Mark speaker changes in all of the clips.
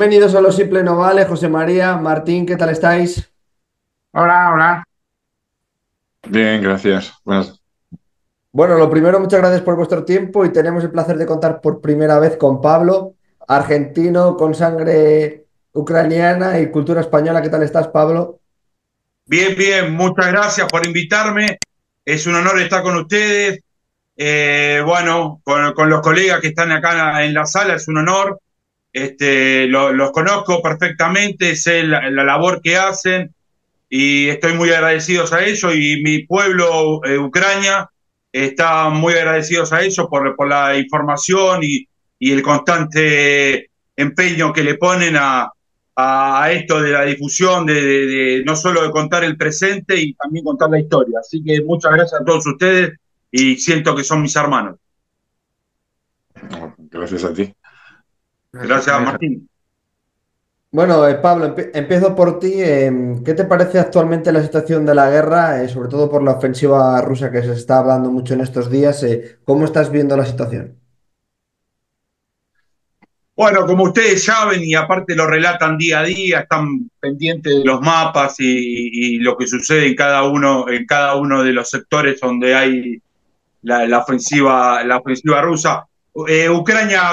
Speaker 1: Bienvenidos a Lo Simple No Vale, José María, Martín, ¿qué tal estáis?
Speaker 2: Hola, hola.
Speaker 3: Bien, gracias. Buenas.
Speaker 1: Bueno, lo primero, muchas gracias por vuestro tiempo y tenemos el placer de contar por primera vez con Pablo, argentino con sangre ucraniana y cultura española. ¿Qué tal estás, Pablo?
Speaker 2: Bien, bien, muchas gracias por invitarme. Es un honor estar con ustedes. Bueno, con los colegas que están acá en la sala, es un honor. Los conozco perfectamente, sé la labor que hacen y estoy muy agradecidos a ellos. Y mi pueblo, Ucrania, está muy agradecidos a ellos por la información y el constante empeño que le ponen a esto de la difusión, de no solo de contar el presente y también contar la historia. Así que muchas gracias a todos ustedes y siento que son mis hermanos.
Speaker 3: Gracias a ti.
Speaker 2: Gracias, Martín.
Speaker 1: Bueno, Pablo, empiezo por ti. ¿Qué te parece actualmente la situación de la guerra, sobre todo por la ofensiva rusa que se está hablando mucho en estos días? ¿Cómo estás viendo la situación?
Speaker 2: Bueno, como ustedes saben y aparte lo relatan día a día, están pendientes de los mapas y lo que sucede en cada uno de los sectores donde hay la ofensiva rusa. Ucrania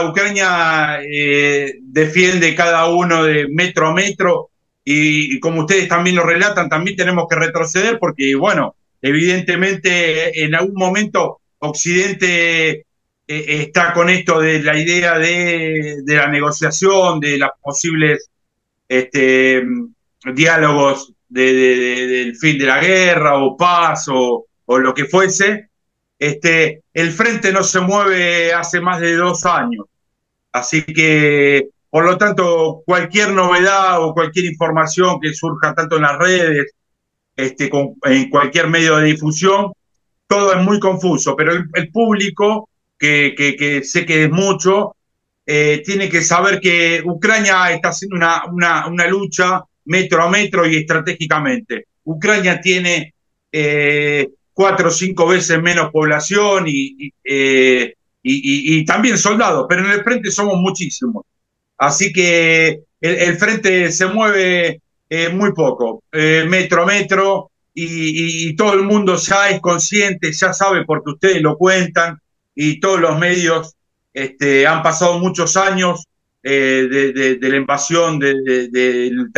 Speaker 2: defiende cada uno de metro a metro y como ustedes también lo relatan, también tenemos que retroceder porque, bueno, evidentemente en algún momento Occidente está con esto de la idea de la negociación, de las posibles este, diálogos del fin de la guerra o paz o lo que fuese. El frente no se mueve hace más de 2 años, así que por lo tanto cualquier novedad o cualquier información que surja tanto en las redes, en cualquier medio de difusión, todo es muy confuso, pero el público, que sé que es mucho, tiene que saber que Ucrania está haciendo una lucha metro a metro y estratégicamente. Ucrania tiene 4 o 5 veces menos población y también soldados, pero en el frente somos muchísimos. Así que el frente se mueve muy poco, metro a metro, y todo el mundo ya es consciente, ya sabe porque ustedes lo cuentan y todos los medios han pasado muchos años de la invasión del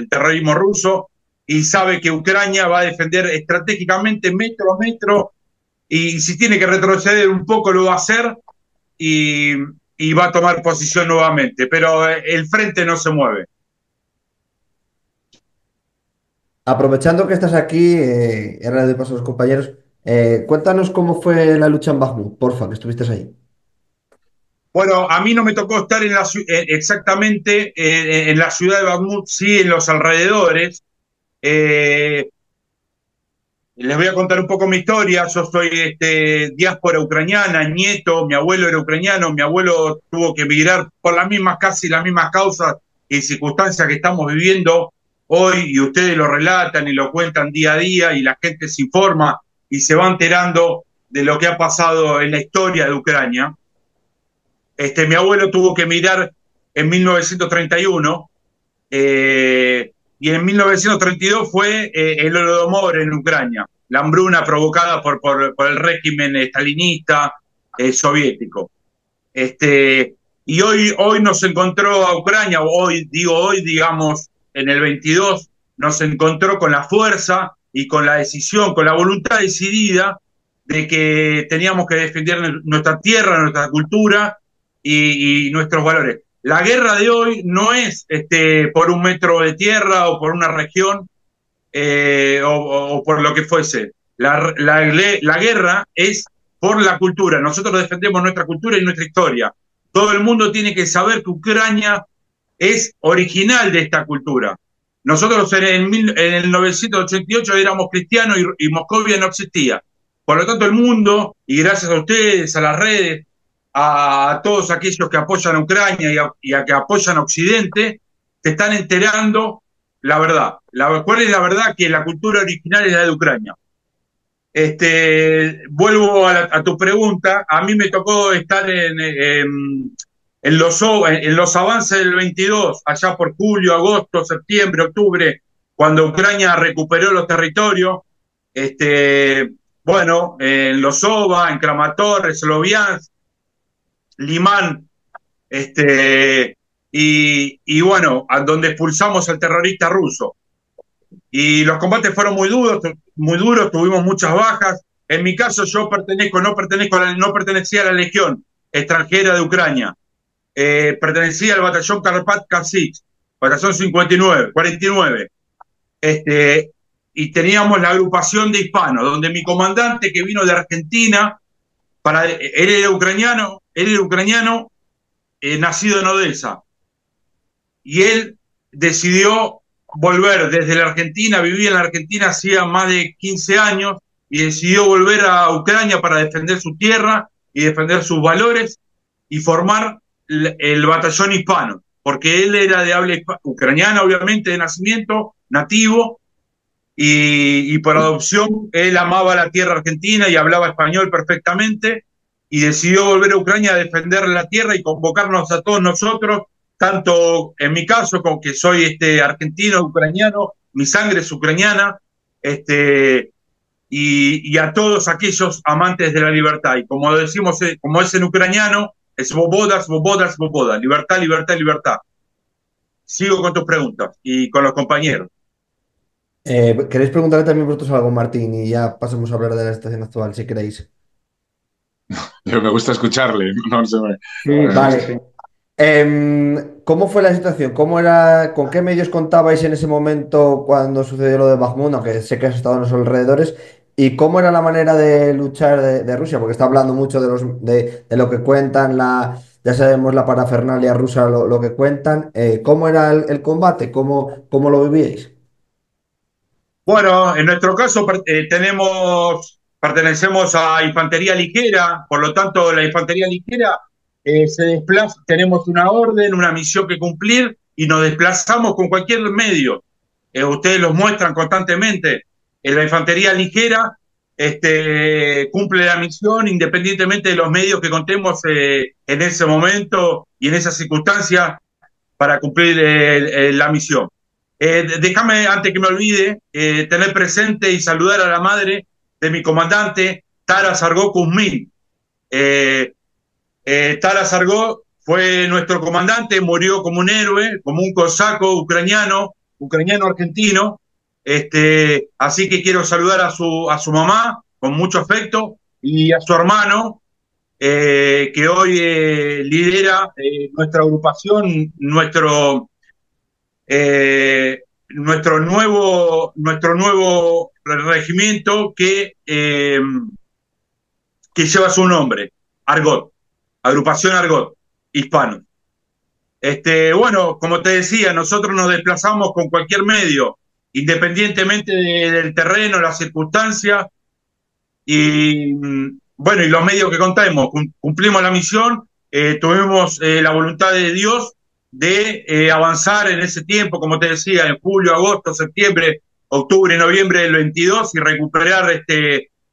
Speaker 2: terrorismo ruso y sabe que Ucrania va a defender estratégicamente metro a metro y si tiene que retroceder un poco lo va a hacer y, y va a tomar posición nuevamente, pero el frente no se mueve.
Speaker 1: Aprovechando que estás aquí, ahora le doy paso a los compañeros, cuéntanos cómo fue la lucha en Bakhmut, porfa, que estuviste ahí.
Speaker 2: Bueno, a mí no me tocó estar exactamente en la ciudad de Bakhmut, sí en los alrededores. Eh, Les voy a contar un poco mi historia. Yo soy diáspora ucraniana, nieto, mi abuelo era ucraniano, mi abuelo tuvo que emigrar por las mismas, casi las mismas causas y circunstancias que estamos viviendo hoy, y ustedes lo relatan y lo cuentan día a día, y la gente se informa y se va enterando de lo que ha pasado en la historia de Ucrania. Mi abuelo tuvo que emigrar en 1931 y en 1932 fue el Holodomor en Ucrania, la hambruna provocada por el régimen stalinista soviético. Y hoy nos encontró a Ucrania, hoy, digamos, en el 22, nos encontró con la fuerza y con la decisión, con la voluntad decidida de que teníamos que defender nuestra tierra, nuestra cultura y nuestros valores. La guerra de hoy no es por un metro de tierra o por una región o por lo que fuese. La guerra es por la cultura. Nosotros defendemos nuestra cultura y nuestra historia. Todo el mundo tiene que saber que Ucrania es original de esta cultura. Nosotros en el 988 éramos cristianos y Moscovia no existía. Por lo tanto, el mundo, y gracias a ustedes, a las redes, a todos aquellos que apoyan a Ucrania y a que apoyan a Occidente, se están enterando la verdad. ¿Cuál es la verdad? Que la cultura original es la de Ucrania. Vuelvo a tu pregunta. A mí me tocó estar en los avances del 22, allá por julio, agosto, septiembre, octubre, cuando Ucrania recuperó los territorios, bueno, en Losova, en Kramatorsk, Sloviansk, Limán, y bueno, a donde expulsamos al terrorista ruso. Y los combates fueron muy duros, tuvimos muchas bajas. En mi caso, yo no pertenecía a la Legión extranjera de Ucrania. Pertenecía al batallón Karpat-Kasich, batallón 59, 49. Y teníamos la agrupación de hispanos, donde mi comandante, que vino de Argentina, él era ucraniano, nacido en Odessa. Y él decidió volver desde la Argentina, vivía en la Argentina hacía más de 15 años, y decidió volver a Ucrania para defender su tierra y defender sus valores y formar el batallón hispano, porque él era de habla ucraniana, obviamente, de nacimiento, nativo, y por adopción él amaba la tierra argentina y hablaba español perfectamente, y decidió volver a Ucrania a defender la tierra y convocarnos a todos nosotros, tanto en mi caso, como que soy argentino, ucraniano, mi sangre es ucraniana, y a todos aquellos amantes de la libertad. Y como decimos, como es en ucraniano, es svoboda, svoboda, svoboda, libertad, libertad, libertad. Sigo con tus preguntas y con los compañeros.
Speaker 1: ¿Queréis preguntarle también vosotros algo, Martín? Y ya pasamos a hablar de la situación actual, si queréis.
Speaker 3: Yo me gusta escucharle, no se me...
Speaker 1: Sí, vale. ¿Cómo fue la situación? ¿Cómo era, con qué medios contabais en ese momento cuando sucedió lo de Bakhmut, aunque sé que has estado en los alrededores? ¿Y cómo era la manera de luchar de Rusia? Porque está hablando mucho de lo que cuentan, ya sabemos la parafernalia rusa, lo que cuentan. ¿Cómo era el combate? ¿Cómo lo vivíais?
Speaker 2: Bueno, en nuestro caso pertenecemos a infantería ligera, por lo tanto la infantería ligera se desplaza, tenemos una orden, una misión que cumplir y nos desplazamos con cualquier medio. Ustedes los muestran constantemente. La infantería ligera cumple la misión independientemente de los medios que contemos en ese momento y en esas circunstancias para cumplir la misión. Déjame, antes que me olvide, tener presente y saludar a la madre de mi comandante, Tara Sargó Kuzmin. Tara Sargó fue nuestro comandante, murió como un héroe, como un cosaco ucraniano-argentino. Así que quiero saludar a su mamá con mucho afecto y a su hermano, que hoy lidera nuestra agrupación, nuestro nuevo regimiento que lleva su nombre, Argot, agrupación Argot, hispano. Bueno, como te decía, nosotros nos desplazamos con cualquier medio, independientemente del terreno, las circunstancias, y bueno, y los medios que contamos. Cumplimos la misión, tuvimos la voluntad de Dios de avanzar en ese tiempo, como te decía, en julio, agosto, septiembre, octubre, noviembre del 22 y recuperar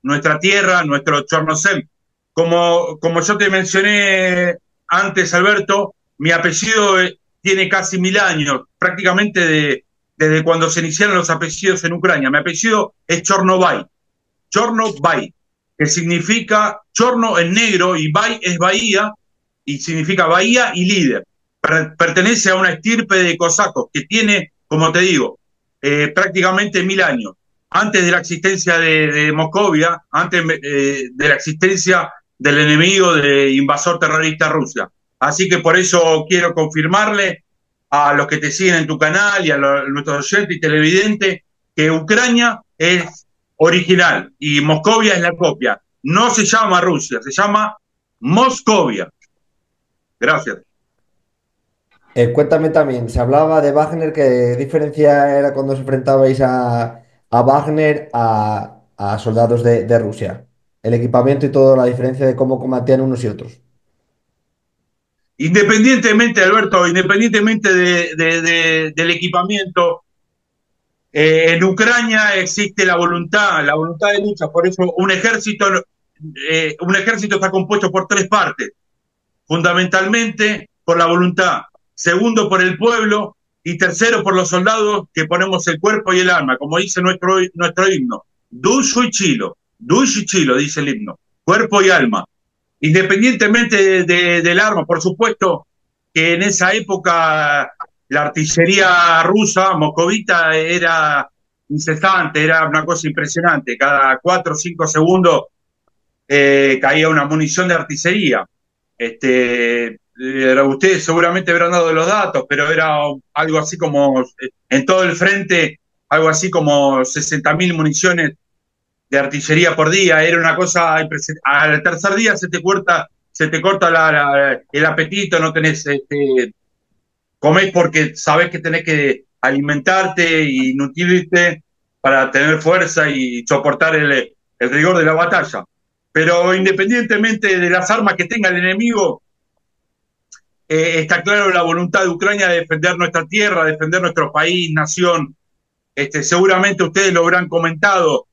Speaker 2: nuestra tierra, nuestro Chornosem. Como yo te mencioné antes, Alberto, mi apellido tiene casi 1000 años, prácticamente desde cuando se iniciaron los apellidos en Ucrania. Mi apellido es Chornovay, Chornovay, que significa Chorno en negro y Bay es bahía, y significa bahía y líder. Pertenece a una estirpe de cosacos que tiene, como te digo, prácticamente 1000 años. Antes de la existencia de Moscovia, antes de la existencia del enemigo de invasor terrorista Rusia. Así que por eso quiero confirmarle a los que te siguen en tu canal y a nuestros oyentes y televidentes que Ucrania es original y Moscovia es la copia. No se llama Rusia, se llama Moscovia. Gracias.
Speaker 1: Cuéntame también, se hablaba de Wagner, ¿qué diferencia era cuando os enfrentabais a Wagner a soldados de Rusia? El equipamiento y toda la diferencia de cómo combatían unos y otros.
Speaker 2: Independientemente, Alberto, independientemente del equipamiento, en Ucrania existe la voluntad de lucha. Por eso un ejército está compuesto por tres partes. Fundamentalmente, por la voluntad, segundo, por el pueblo, y tercero, por los soldados que ponemos el cuerpo y el alma, como dice nuestro himno. Dush y chilo, dice el himno, cuerpo y alma. Independientemente del arma, por supuesto que en esa época la artillería rusa, moscovita, era incesante, era una cosa impresionante. Cada 4 o 5 segundos caía una munición de artillería. Ustedes seguramente habrán dado los datos, pero era algo así como, en todo el frente, algo así como 60.000 municiones de artillería por día. Era una cosa impresionante. Al tercer día se te corta el apetito, no tenés, comés porque sabés que tenés que alimentarte y nutrirte para tener fuerza y soportar el rigor de la batalla. Pero independientemente de las armas que tenga el enemigo, está claro la voluntad de Ucrania de defender nuestra tierra, defender nuestro país, nación. Seguramente ustedes lo habrán comentado.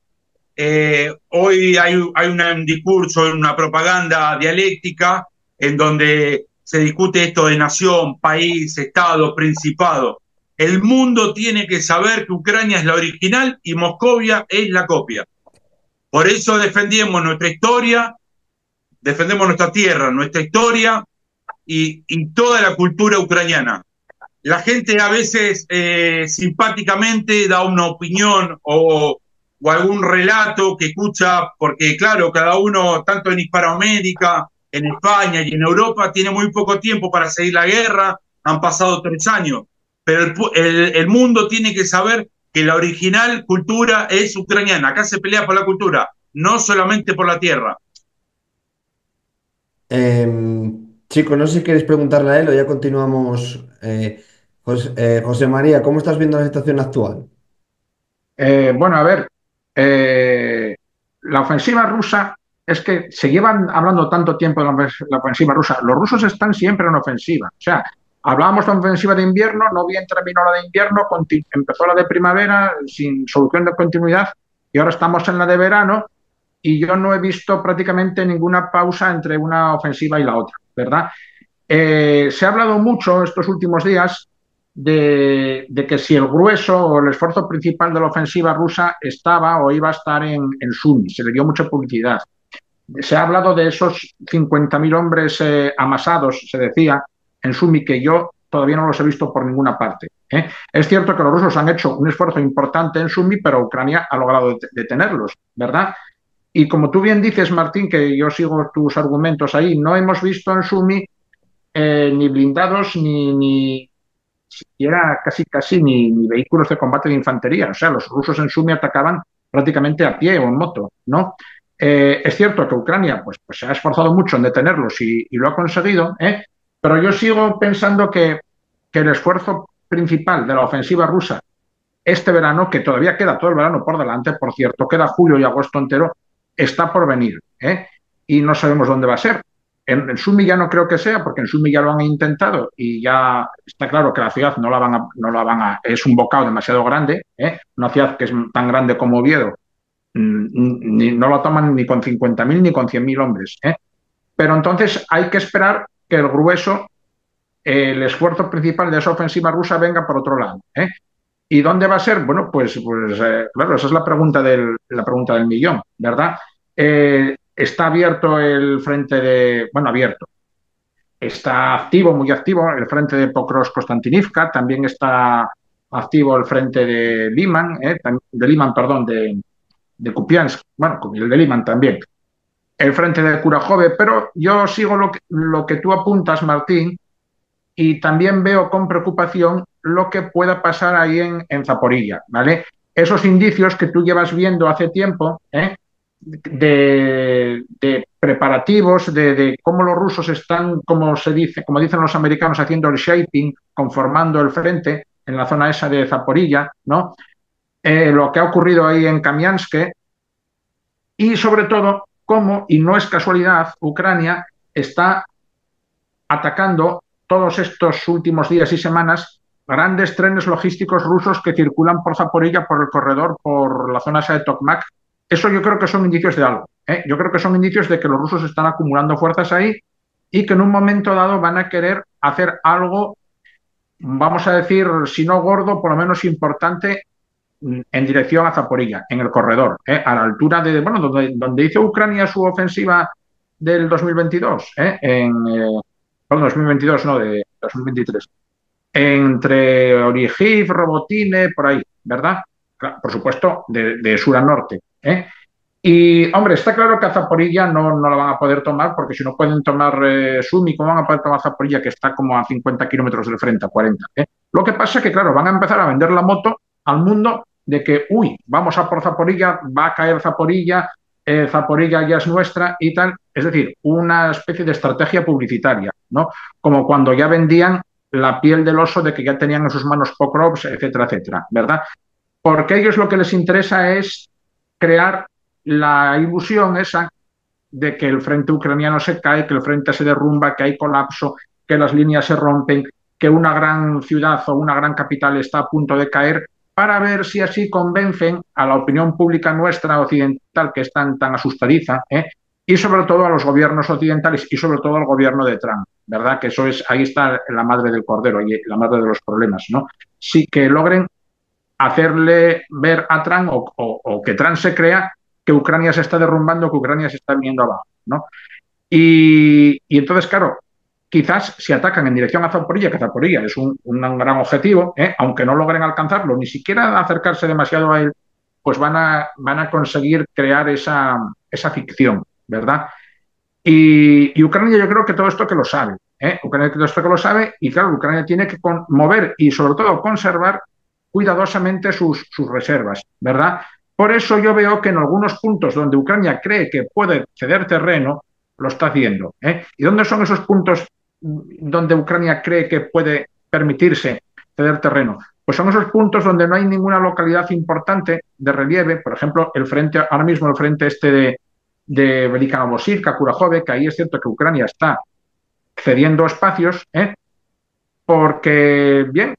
Speaker 2: Hoy hay un discurso, una propaganda dialéctica en donde se discute esto de nación, país, estado, principado. El mundo tiene que saber que Ucrania es la original y Moscovia es la copia. Por eso defendemos nuestra historia, defendemos nuestra tierra, nuestra historia y toda la cultura ucraniana. La gente a veces simpáticamente da una opinión o algún relato que escucha, porque claro, cada uno, tanto en Hispanoamérica, en España y en Europa, tiene muy poco tiempo para seguir la guerra, han pasado 3 años, pero el mundo tiene que saber que la original cultura es ucraniana. Acá se pelea por la cultura, no solamente por la tierra.
Speaker 1: Chicos, no sé si queréis preguntarle a él o ya continuamos. José María, ¿cómo estás viendo la situación actual?
Speaker 4: Bueno, a ver, eh, la ofensiva rusa es que se llevan hablando tanto tiempo de la ofensiva rusa. Los rusos están siempre en ofensiva. O sea, hablábamos de ofensiva de invierno, no bien terminó la de invierno, empezó la de primavera sin solución de continuidad y ahora estamos en la de verano y yo no he visto prácticamente ninguna pausa entre una ofensiva y la otra, ¿verdad? Se ha hablado mucho estos últimos días de que si el grueso o el esfuerzo principal de la ofensiva rusa estaba o iba a estar en Sumi. Se le dio mucha publicidad. Se ha hablado de esos 50.000 hombres amasados, se decía, en Sumi, que yo todavía no los he visto por ninguna parte. Es cierto que los rusos han hecho un esfuerzo importante en Sumi, pero Ucrania ha logrado detenerlos, ¿verdad? Y como tú bien dices, Martín, que yo sigo tus argumentos ahí, no hemos visto en Sumi ni blindados ni siquiera casi ni vehículos de combate de infantería. O sea, los rusos en Sumi atacaban prácticamente a pie o en moto, ¿no? Es cierto que Ucrania pues se ha esforzado mucho en detenerlos y lo ha conseguido, pero yo sigo pensando que el esfuerzo principal de la ofensiva rusa este verano, que todavía queda todo el verano por delante, por cierto, queda julio y agosto entero, está por venir, y no sabemos dónde va a ser. En Sumi ya no creo que sea, porque en Sumi ya lo han intentado y ya está claro que la ciudad es un bocado demasiado grande, una ciudad que es tan grande como Oviedo, no lo toman ni con 50.000 ni con 100.000 hombres. Pero entonces hay que esperar que el grueso, el esfuerzo principal de esa ofensiva rusa venga por otro lado. ¿Y dónde va a ser? Bueno, claro, esa es la pregunta del millón, ¿verdad? Está abierto el frente abierto. Está activo, muy activo, el frente de Pokrovsk-Konstantinivka, también está activo el frente de Liman, de Kupiansk, bueno, el de Liman también. El frente de Kurajove, pero yo sigo lo que tú apuntas, Martín, y también veo con preocupación lo que pueda pasar ahí en Zaporilla, ¿vale? Esos indicios que tú llevas viendo hace tiempo, de preparativos, de cómo los rusos están, como dicen los americanos, haciendo el shaping, conformando el frente en la zona esa de Zaporilla, ¿no? Lo que ha ocurrido ahí en Kamiansk y sobre todo cómo, y no es casualidad, Ucrania está atacando todos estos últimos días y semanas grandes trenes logísticos rusos que circulan por Zaporilla, por el corredor, por la zona esa de Tokmak. Eso yo creo que son indicios de algo. Yo creo que son indicios de que los rusos están acumulando fuerzas ahí y que en un momento dado van a querer hacer algo, vamos a decir, si no gordo, por lo menos importante en dirección a Zaporilla, en el corredor, a la altura de, bueno, donde hizo Ucrania su ofensiva del 2022, perdón, 2022 no, de 2023, entre Orihif, Robotine, por ahí, ¿verdad? Claro, por supuesto, de sur a norte. Y, hombre, está claro que a Zaporilla no la van a poder tomar, porque si no pueden tomar Sumi, ¿cómo van a poder tomar Zaporilla, que está como a 50 kilómetros del frente, a 40? Lo que pasa es que, claro, van a empezar a vender la moto al mundo de que, uy, vamos a por Zaporilla, va a caer Zaporilla, Zaporilla ya es nuestra y tal. Es decir, una especie de estrategia publicitaria, ¿no? Como cuando ya vendían la piel del oso de que ya tenían en sus manos Pokrovs, etcétera, etcétera, ¿verdad? Porque a ellos lo que les interesa es crear la ilusión esa de que el frente ucraniano se cae, que el frente se derrumba, que hay colapso, que las líneas se rompen, que una gran ciudad o una gran capital está a punto de caer, para ver si así convencen a la opinión pública nuestra occidental, que es tan asustadiza, y sobre todo a los gobiernos occidentales y sobre todo al gobierno de Trump, ¿verdad? Que eso es, ahí está la madre del cordero, y la madre de los problemas, ¿no? Sí que logren hacerle ver a Trump o que Trump se crea que Ucrania se está derrumbando, que Ucrania se está viniendo abajo, ¿no? Y entonces, claro, quizás si atacan en dirección a Zaporilla, que Zaporilla es un gran objetivo, aunque no logren alcanzarlo, ni siquiera acercarse demasiado a él, pues van a conseguir crear esa ficción, ¿verdad? Y Ucrania yo creo que todo esto que lo sabe, Ucrania todo esto que lo sabe, y claro, Ucrania tiene que mover y sobre todo conservar cuidadosamente sus reservas, ¿verdad? Por eso yo veo que en algunos puntos donde Ucrania cree que puede ceder terreno, lo está haciendo. ¿Y dónde son esos puntos donde Ucrania cree que puede permitirse ceder terreno? Pues son esos puntos donde no hay ninguna localidad importante de relieve, por ejemplo, ahora mismo el frente este de Velika-Novosibirsk, Kurahove, que ahí es cierto que Ucrania está cediendo espacios, porque, bien,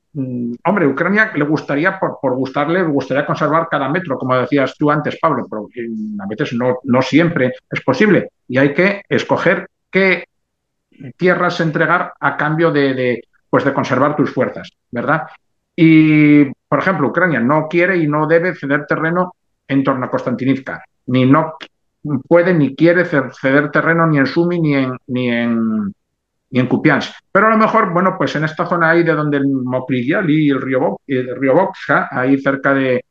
Speaker 4: hombre, Ucrania le gustaría, por gustarle, le gustaría conservar cada metro, como decías tú antes, Pablo, pero a veces no siempre es posible y hay que escoger qué tierras entregar a cambio pues de conservar tus fuerzas, ¿verdad? Y, por ejemplo, Ucrania no quiere y no debe ceder terreno en torno a Konstantinivka, ni no puede ni quiere ceder terreno ni en Sumi ni en Kupiansk. Pero a lo mejor, bueno, pues en esta zona ahí de donde el Mokriyal y el río Volga, ahí cerca de,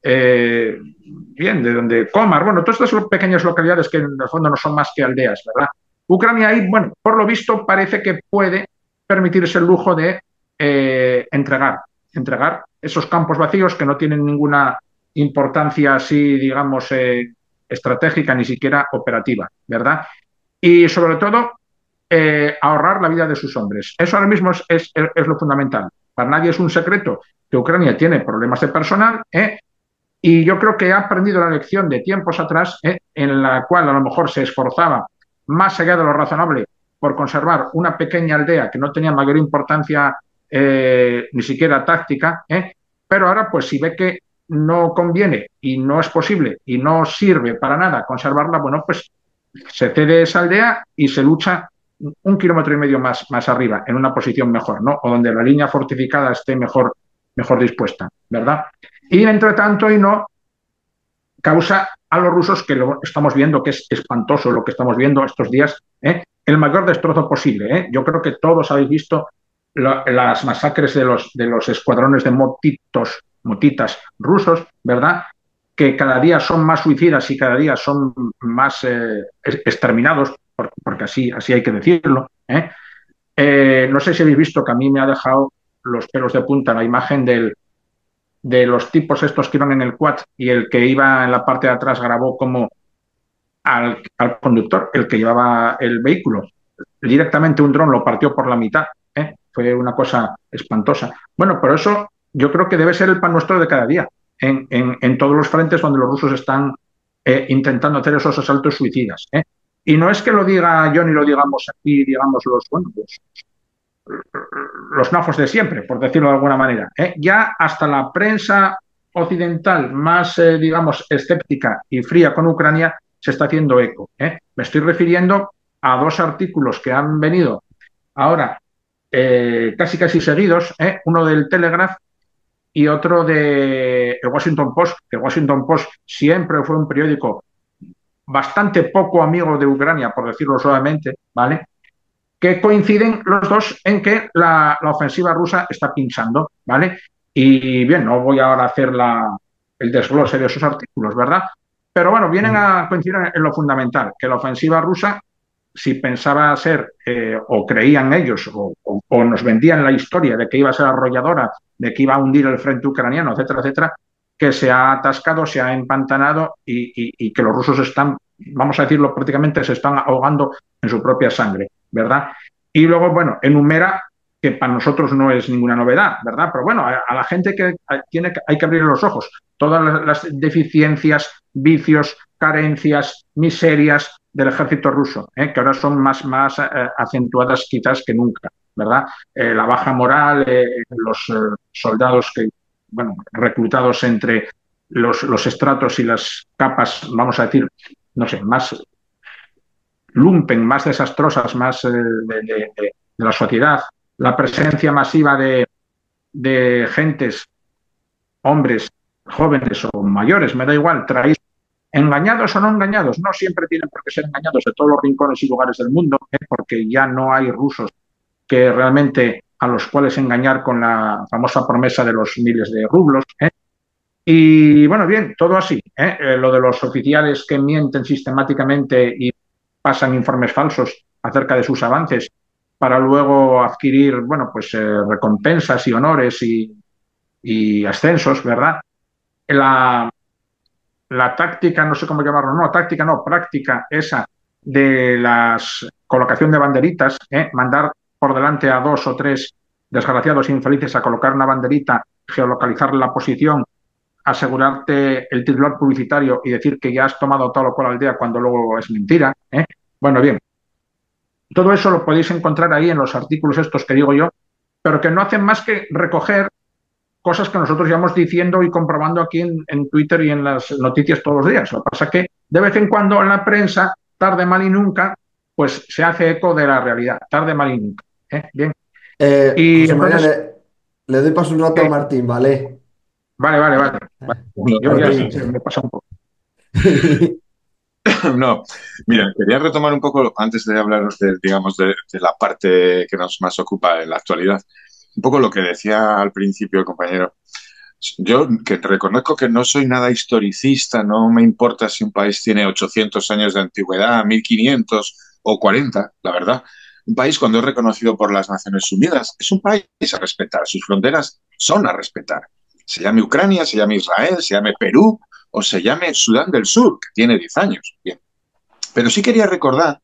Speaker 4: bien, de donde Komar, bueno, todas estas pequeñas localidades que en el fondo no son más que aldeas, ¿verdad? Ucrania ahí, bueno, por lo visto parece que puede permitirse el lujo de entregar esos campos vacíos que no tienen ninguna importancia así, digamos, estratégica, ni siquiera operativa, ¿verdad? Y sobre todo, ahorrar la vida de sus hombres. Eso ahora mismo es lo fundamental. Para nadie es un secreto que Ucrania tiene problemas de personal, y yo creo que ha aprendido la lección de tiempos atrás, en la cual a lo mejor se esforzaba más allá de lo razonable por conservar una pequeña aldea que no tenía mayor importancia ni siquiera táctica, pero ahora pues si ve que no conviene y no es posible y no sirve para nada conservarla, bueno, pues se cede esa aldea y se lucha 1,5 kilómetros más arriba, en una posición mejor, ¿no? O donde la línea fortificada esté mejor dispuesta, ¿verdad? Y entre tanto y no causa a los rusos, que lo estamos viendo, que es espantoso lo que estamos viendo estos días, el mayor destrozo posible. Yo creo que todos habéis visto las masacres de los escuadrones de motitas rusos, ¿verdad? Que cada día son más suicidas y cada día son más exterminados, porque así hay que decirlo. No sé si habéis visto que a mí me ha dejado los pelos de punta la imagen de los tipos estos que iban en el quad, y el que iba en la parte de atrás grabó como al conductor, el que llevaba el vehículo. Directamente un dron lo partió por la mitad. Fue una cosa espantosa. Bueno, pero eso yo creo que debe ser el pan nuestro de cada día, en todos los frentes donde los rusos están intentando hacer esos asaltos suicidas. Y no es que lo diga yo ni lo digamos aquí, digamos, los nafos de siempre, por decirlo de alguna manera. Ya hasta la prensa occidental más, digamos, escéptica y fría con Ucrania se está haciendo eco. Me estoy refiriendo a dos artículos que han venido ahora casi seguidos, uno del Telegraph y otro de el Washington Post, que el Washington Post siempre fue un periódico bastante poco amigo de Ucrania, por decirlo suavemente, ¿vale? Que coinciden los dos en que la ofensiva rusa está pinchando, ¿vale? Y bien, no voy ahora a hacer el desglose de esos artículos, ¿verdad? Pero bueno, vienen a coincidir en lo fundamental, que la ofensiva rusa, si pensaba ser, o creían ellos, o nos vendían la historia de que iba a ser arrolladora, de que iba a hundir el frente ucraniano, etcétera, etcétera, que se ha atascado, se ha empantanado y que los rusos están, vamos a decirlo, prácticamente se están ahogando en su propia sangre, ¿verdad? Y luego, bueno, enumera que para nosotros no es ninguna novedad, ¿verdad? Pero bueno, a la gente que hay que abrir los ojos. Todas las deficiencias, vicios, carencias, miserias del ejército ruso, que ahora son más acentuadas quizás que nunca, ¿verdad? La baja moral, los soldados que, bueno, reclutados entre los estratos y las capas, vamos a decir, no sé, más lumpen, más desastrosas, más de la sociedad, la presencia masiva de gentes, hombres, jóvenes o mayores, me da igual, traídos, engañados o no engañados, no siempre tienen por qué ser engañados de todos los rincones y lugares del mundo, porque ya no hay rusos que realmente a los cuales engañar con la famosa promesa de los miles de rublos. Y bueno, bien, todo así. Lo de los oficiales que mienten sistemáticamente y pasan informes falsos acerca de sus avances para luego adquirir, bueno, pues recompensas y honores y ascensos, ¿verdad? La, la táctica, no sé cómo llamarlo, no, táctica no, práctica esa de la colocación de banderitas, mandar por delante a 2 o 3 desgraciados infelices a colocar una banderita, geolocalizar la posición, asegurarte el titular publicitario y decir que ya has tomado tal o cual aldea cuando luego es mentira. Bueno, bien, todo eso lo podéis encontrar ahí en los artículos estos que digo yo, pero que no hacen más que recoger cosas que nosotros llevamos diciendo y comprobando aquí en Twitter y en las noticias todos los días. Lo que pasa es que de vez en cuando en la prensa, tarde, mal y nunca, pues se hace eco de la realidad, tarde, mal y nunca. Bien. Y
Speaker 1: José María,
Speaker 4: entonces,
Speaker 1: le doy paso un rato a Martín, ¿vale?
Speaker 4: vale. Yo ya
Speaker 1: Martín.
Speaker 4: se me pasa un poco.
Speaker 3: No, mira, quería retomar un poco, antes de hablaros de, digamos, de la parte que nos más ocupa en la actualidad, un poco lo que decía al principio el compañero. Yo que reconozco que no soy nada historicista, no me importa si un país tiene 800 años de antigüedad, 1500 o 40, la verdad. Un país, cuando es reconocido por las Naciones Unidas, es un país a respetar, sus fronteras son a respetar. Se llame Ucrania, se llame Israel, se llame Perú o se llame Sudán del Sur, que tiene 10 años. Bien. Pero sí quería recordar,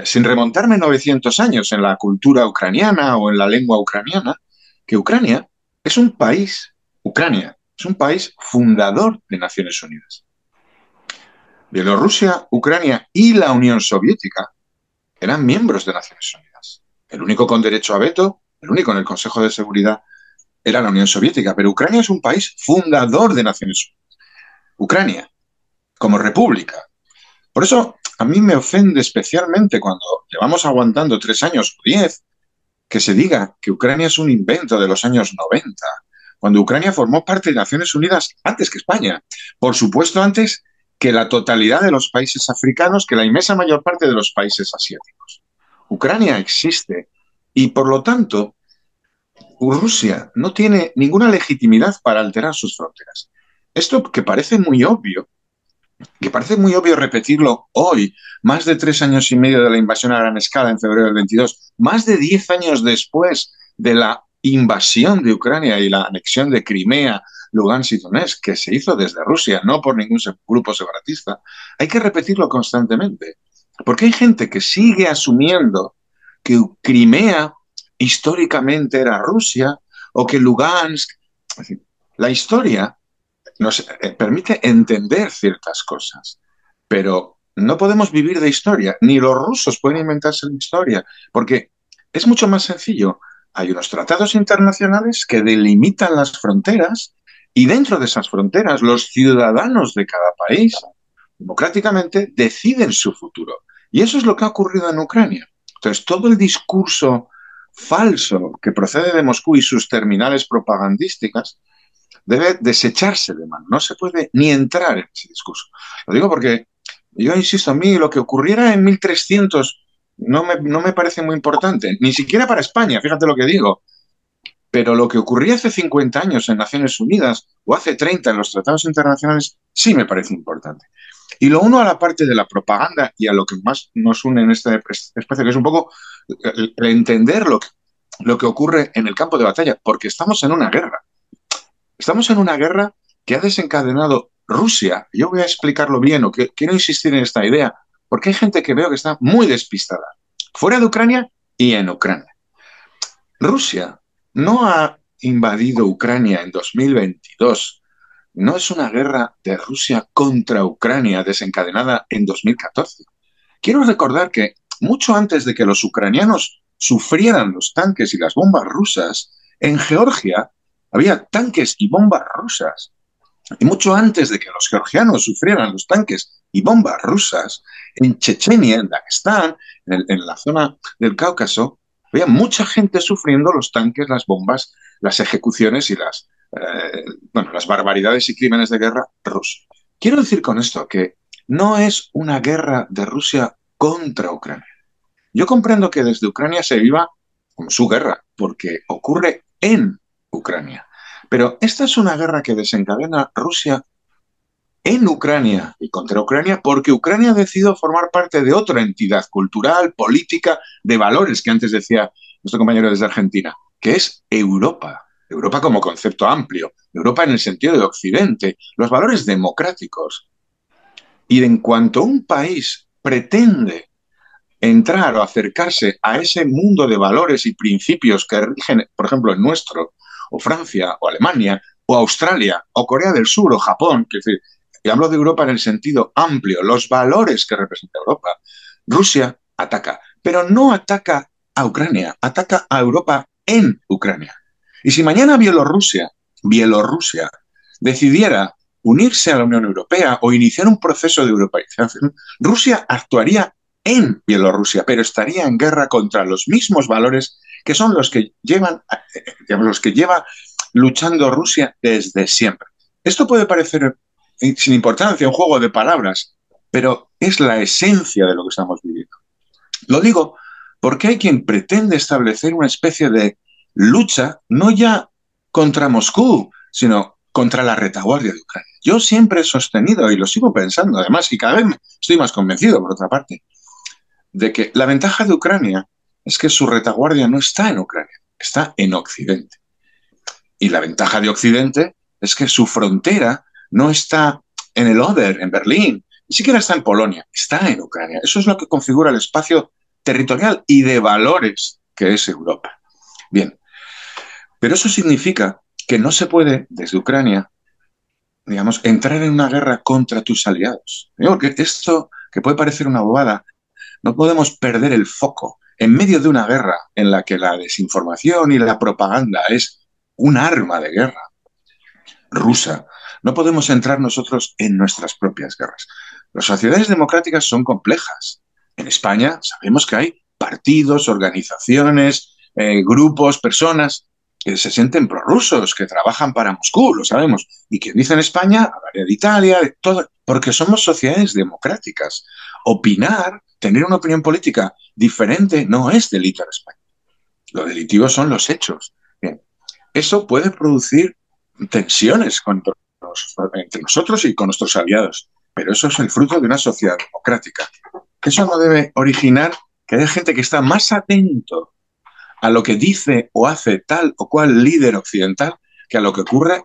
Speaker 3: sin remontarme 900 años en la cultura ucraniana o en la lengua ucraniana, que Ucrania es un país fundador de Naciones Unidas. Bielorrusia, Ucrania y la Unión Soviética eran miembros de Naciones Unidas. El único con derecho a veto, el único en el Consejo de Seguridad, era la Unión Soviética, pero Ucrania es un país fundador de Naciones Unidas. Ucrania, como república. Por eso a mí me ofende especialmente cuando llevamos aguantando 3 años o 10 que se diga que Ucrania es un invento de los años 90, cuando Ucrania formó parte de Naciones Unidas antes que España. Por supuesto, antes que la totalidad de los países africanos, que la inmensa mayor parte de los países asiáticos. Ucrania existe y, por lo tanto, Rusia no tiene ninguna legitimidad para alterar sus fronteras. Esto que parece muy obvio repetirlo hoy, más de 3 años y medio de la invasión a gran escala en febrero del 22, más de 10 años después de la invasión de Ucrania y la anexión de Crimea, Lugansk y Donetsk, que se hizo desde Rusia, no por ningún grupo separatista, hay que repetirlo constantemente. Porque hay gente que sigue asumiendo que Crimea históricamente era Rusia o que Lugansk... La historia nos permite entender ciertas cosas, pero no podemos vivir de historia, ni los rusos pueden inventarse la historia, porque es mucho más sencillo. Hay unos tratados internacionales que delimitan las fronteras y dentro de esas fronteras los ciudadanos de cada país democráticamente deciden su futuro. Y eso es lo que ha ocurrido en Ucrania. Entonces, todo el discurso falso que procede de Moscú y sus terminales propagandísticas debe desecharse de mano. No se puede ni entrar en ese discurso. Lo digo porque yo insisto, a mí lo que ocurriera en 1300 no me parece muy importante, ni siquiera para España, fíjate lo que digo. Pero lo que ocurría hace 50 años en Naciones Unidas o hace 30 en los tratados internacionales sí me parece importante. Y lo uno a la parte de la propaganda y a lo que más nos une en este espacio, que es un poco el entender lo que ocurre en el campo de batalla, porque estamos en una guerra. Estamos en una guerra que ha desencadenado Rusia. Yo voy a explicarlo bien, o que quiero insistir en esta idea, porque hay gente que veo que está muy despistada, fuera de Ucrania y en Ucrania. Rusia no ha invadido Ucrania en 2022. No es una guerra de Rusia contra Ucrania desencadenada en 2014. Quiero recordar que mucho antes de que los ucranianos sufrieran los tanques y las bombas rusas, en Georgia había tanques y bombas rusas. Y mucho antes de que los georgianos sufrieran los tanques y bombas rusas, en Chechenia, en Dagestán, en la zona del Cáucaso, había mucha gente sufriendo los tanques, las bombas, las ejecuciones y las barbaridades y crímenes de guerra rusos. Quiero decir con esto que no es una guerra de Rusia contra Ucrania. Yo comprendo que desde Ucrania se viva como su guerra, porque ocurre en Ucrania. Pero esta es una guerra que desencadena Rusia en Ucrania y contra Ucrania porque Ucrania ha decidido formar parte de otra entidad cultural, política, de valores, que antes decía nuestro compañero desde Argentina, que es Europa. Europa como concepto amplio, Europa en el sentido de Occidente, los valores democráticos. Y en cuanto un país pretende entrar o acercarse a ese mundo de valores y principios que rigen, por ejemplo, el nuestro, o Francia, o Alemania, o Australia, o Corea del Sur, o Japón, que es decir, y hablo de Europa en el sentido amplio, los valores que representa Europa, Rusia ataca, pero no ataca a Ucrania, ataca a Europa en Ucrania. Y si mañana Bielorrusia decidiera unirse a la Unión Europea o iniciar un proceso de europeización, Rusia actuaría en Bielorrusia, pero estaría en guerra contra los mismos valores que son los que lleva luchando Rusia desde siempre. Esto puede parecer sin importancia, un juego de palabras, pero es la esencia de lo que estamos viviendo. Lo digo porque hay quien pretende establecer una especie de lucha no ya contra Moscú, sino contra la retaguardia de Ucrania. Yo siempre he sostenido, y lo sigo pensando además, y cada vez estoy más convencido, por otra parte, de que la ventaja de Ucrania es que su retaguardia no está en Ucrania, está en Occidente. Y la ventaja de Occidente es que su frontera no está en el Oder, en Berlín, ni siquiera está en Polonia, está en Ucrania. Eso es lo que configura el espacio territorial y de valores que es Europa. Bien, pero eso significa que no se puede, desde Ucrania, digamos, entrar en una guerra contra tus aliados. Porque esto, que puede parecer una bobada, no podemos perder el foco. En medio de una guerra en la que la desinformación y la propaganda es un arma de guerra rusa, no podemos entrar nosotros en nuestras propias guerras. Las sociedades democráticas son complejas. En España sabemos que hay partidos, organizaciones, grupos, personas que se sienten prorrusos, que trabajan para Moscú, lo sabemos. Y quien dice en España, hablaría de Italia, de todo, porque somos sociedades democráticas. Opinar, tener una opinión política diferente no es delito en España. Lo delitivo son los hechos. Bien, eso puede producir tensiones entre nosotros y con nuestros aliados, pero eso es el fruto de una sociedad democrática. Eso no debe originar que haya gente que está más atento a lo que dice o hace tal o cual líder occidental que a lo que ocurre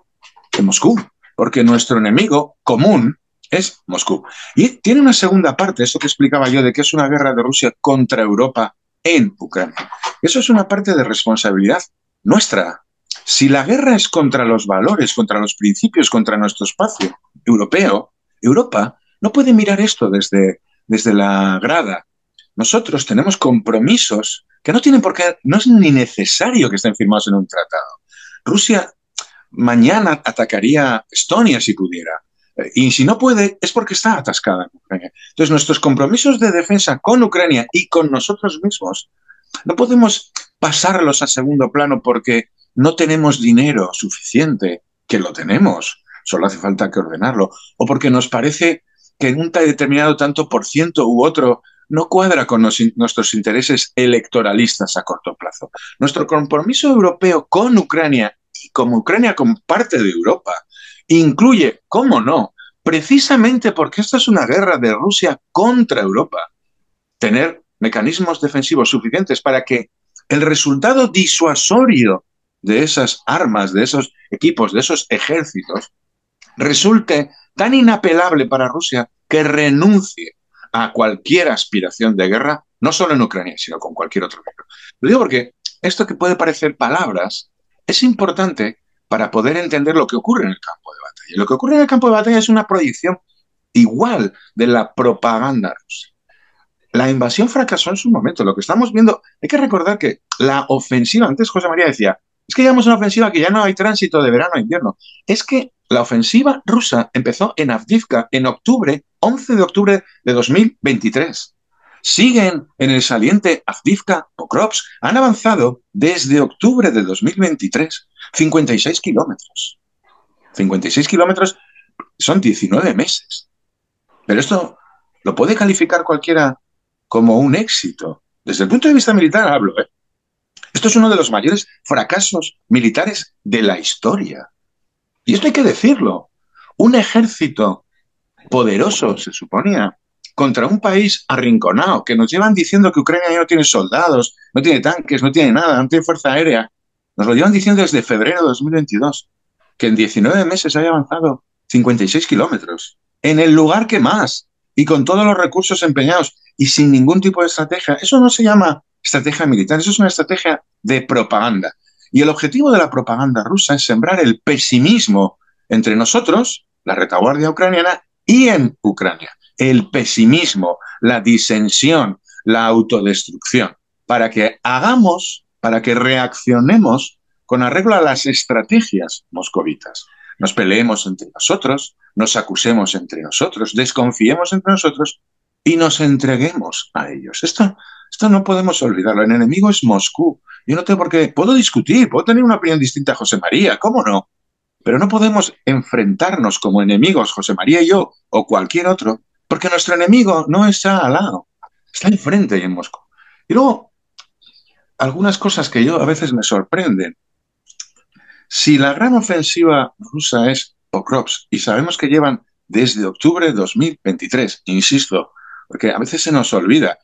Speaker 3: en Moscú, porque nuestro enemigo común es Moscú. Y tiene una segunda parte, eso que explicaba yo, de que es una guerra de Rusia contra Europa en Ucrania. Eso es una parte de responsabilidad nuestra. Si la guerra es contra los valores, contra los principios, contra nuestro espacio europeo, Europa no puede mirar esto desde la grada. Nosotros tenemos compromisos que no tienen por qué, no es ni necesario que estén firmados en un tratado. Rusia mañana atacaría Estonia si pudiera. Y si no puede, es porque está atascada en Ucrania. Entonces, nuestros compromisos de defensa con Ucrania y con nosotros mismos, no podemos pasarlos a segundo plano porque no tenemos dinero suficiente, que lo tenemos, solo hace falta que ordenarlo, o porque nos parece que en un determinado tanto por ciento u otro no cuadra con nuestros intereses electoralistas a corto plazo. Nuestro compromiso europeo con Ucrania, y como Ucrania como parte de Europa, incluye, cómo no, precisamente porque esta es una guerra de Rusia contra Europa, tener mecanismos defensivos suficientes para que el resultado disuasorio de esas armas, de esos equipos, de esos ejércitos, resulte tan inapelable para Rusia que renuncie a cualquier aspiración de guerra, no solo en Ucrania, sino con cualquier otro guerra. Lo digo porque esto que puede parecer palabras es importante para poder entender lo que ocurre en el campo de batalla. Lo que ocurre en el campo de batalla es una proyección igual de la propaganda rusa. La invasión fracasó en su momento. Lo que estamos viendo, hay que recordar que la ofensiva, antes José María decía, es que llevamos una ofensiva que ya no hay tránsito de verano a invierno. Es que la ofensiva rusa empezó en Avdiivka en octubre, 11 de octubre de 2023. Siguen en el saliente Avdiivka, Pokrovsk, han avanzado desde octubre de 2023 56 kilómetros. 56 kilómetros son 19 meses. Pero esto lo puede calificar cualquiera como un éxito. Desde el punto de vista militar hablo, ¿eh? Esto es uno de los mayores fracasos militares de la historia. Y esto hay que decirlo. Un ejército poderoso, se suponía, contra un país arrinconado, que nos llevan diciendo que Ucrania ya no tiene soldados, no tiene tanques, no tiene nada, no tiene fuerza aérea. Nos lo llevan diciendo desde febrero de 2022, que en 19 meses haya avanzado 56 kilómetros, en el lugar que más, y con todos los recursos empeñados, y sin ningún tipo de estrategia. Eso no se llama estrategia militar, eso es una estrategia de propaganda. Y el objetivo de la propaganda rusa es sembrar el pesimismo entre nosotros, la retaguardia ucraniana, y en Ucrania. El pesimismo, la disensión, la autodestrucción, para que hagamos, para que reaccionemos con arreglo a las estrategias moscovitas. Nos peleemos entre nosotros, nos acusemos entre nosotros, desconfiemos entre nosotros y nos entreguemos a ellos. Esto no podemos olvidarlo. El enemigo es Moscú. Yo no tengo por qué. Puedo discutir, puedo tener una opinión distinta a José María, ¿cómo no? Pero no podemos enfrentarnos como enemigos, José María y yo, o cualquier otro, porque nuestro enemigo no está al lado, está enfrente y en Moscú. Y luego, algunas cosas que yo a veces me sorprenden. Si la gran ofensiva rusa es Pokrovsk, y sabemos que llevan desde octubre de 2023, insisto, porque a veces se nos olvida,